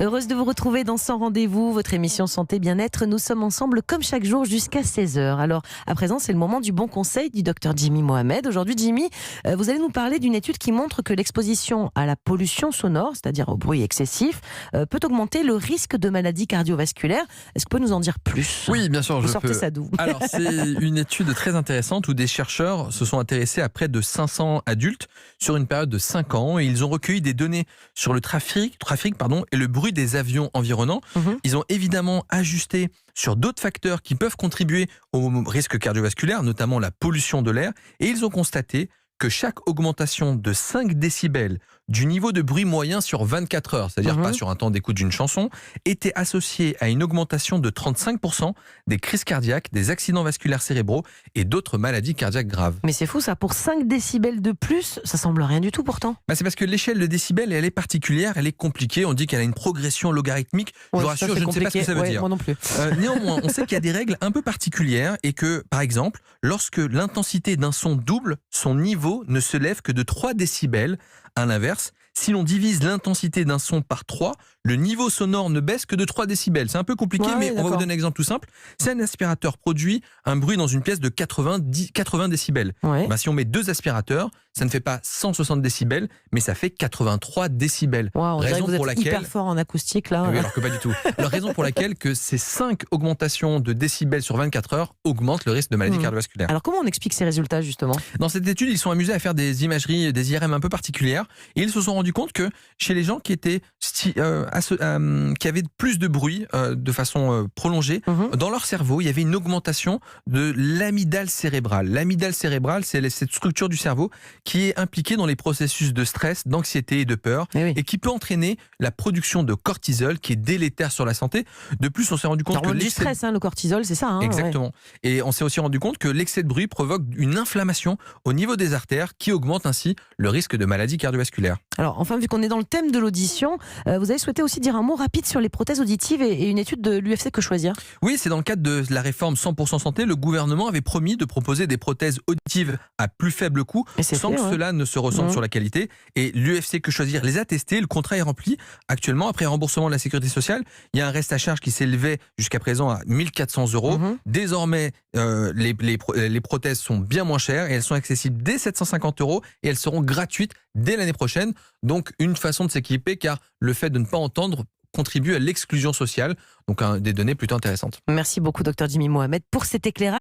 Heureuse de vous retrouver dans Sans Rendez-vous, votre émission Santé Bien-être. Nous sommes ensemble comme chaque jour jusqu'à 16h. Alors, à présent, c'est le moment du bon conseil du docteur Jimmy Mohamed. Aujourd'hui, Jimmy, vous allez nous parler d'une étude qui montre que l'exposition à la pollution sonore, c'est-à-dire au bruit excessif, peut augmenter le risque de maladies cardiovasculaires. Est-ce que vous pouvez nous en dire plus ? Oui, bien sûr, vous je sortez peux. ça d'où ? Alors, c'est une étude très intéressante où des chercheurs se sont intéressés à près de 500 adultes sur une période de 5 ans et ils ont recueilli des données sur le trafic et le bruit des avions environnants. Ils ont évidemment ajusté sur d'autres facteurs qui peuvent contribuer au risque cardiovasculaire, notamment la pollution de l'air, et ils ont constaté que chaque augmentation de 5 décibels du niveau de bruit moyen sur 24 heures, c'est-à-dire pas sur un temps d'écoute d'une chanson, était associée à une augmentation de 35% des crises cardiaques, des accidents vasculaires cérébraux et d'autres maladies cardiaques graves. Mais c'est fou ça, pour 5 décibels de plus, ça semble rien du tout pourtant. C'est parce que l'échelle de décibels, elle est particulière, elle est compliquée, on dit qu'elle a une progression logarithmique. Je vous rassure, je ne sais pas ce que ça veut dire. Moi non plus. Néanmoins, on sait qu'il y a des règles un peu particulières et que, par exemple, lorsque l'intensité d'un son double, son niveau ne se lève que de 3 décibels. À l'inverse, si l'on divise l'intensité d'un son par 3, le niveau sonore ne baisse que de 3 décibels. C'est un peu compliqué, mais on va vous donner un exemple tout simple. Si un aspirateur produit un bruit dans une pièce de 80 décibels, si on met 2 aspirateurs, ça ne fait pas 160 décibels, mais ça fait 83 décibels. On dirait que vous êtes hyper fort en acoustique là. Oui, alors que pas du tout. La raison pour laquelle que ces 5 augmentations de décibels sur 24 heures augmentent le risque de maladie cardiovasculaire. Alors comment on explique ces résultats justement ? Dans cette étude, ils sont amusés à faire des imageries, des IRM un peu particulières, et ils se sont rendus compte que chez les gens qui étaient qui avaient plus de bruit de façon prolongée, dans leur cerveau, il y avait une augmentation de l'amygdale cérébrale. L'amygdale cérébrale, c'est cette structure du cerveau qui est impliquée dans les processus de stress, d'anxiété et de peur, et qui peut entraîner la production de cortisol, qui est délétère sur la santé. De plus, on s'est rendu compte que du stress, le cortisol, c'est ça. Exactement. Et on s'est aussi rendu compte que l'excès de bruit provoque une inflammation au niveau des artères, qui augmente ainsi le risque de maladie cardiovasculaire. Alors, enfin, vu qu'on est dans le thème de l'audition, vous avez souhaité aussi dire un mot rapide sur les prothèses auditives et une étude de l'UFC Que Choisir. Oui, c'est dans le cadre de la réforme 100% santé, le gouvernement avait promis de proposer des prothèses auditives à plus faible coût, sans que cela ne se ressente sur la qualité. Et l'UFC Que Choisir les a testés, le contrat est rempli. Actuellement, après remboursement de la sécurité sociale, il y a un reste à charge qui s'élevait jusqu'à présent à 1 400 €. Désormais, les prothèses sont bien moins chères et elles sont accessibles dès 750 € et elles seront gratuites dès l'année prochaine. Donc, une façon de s'équiper, car le fait de ne pas entendre contribue à l'exclusion sociale. Donc, des données plutôt intéressantes. Merci beaucoup, Dr Jimmy Mohamed, pour cet éclairage.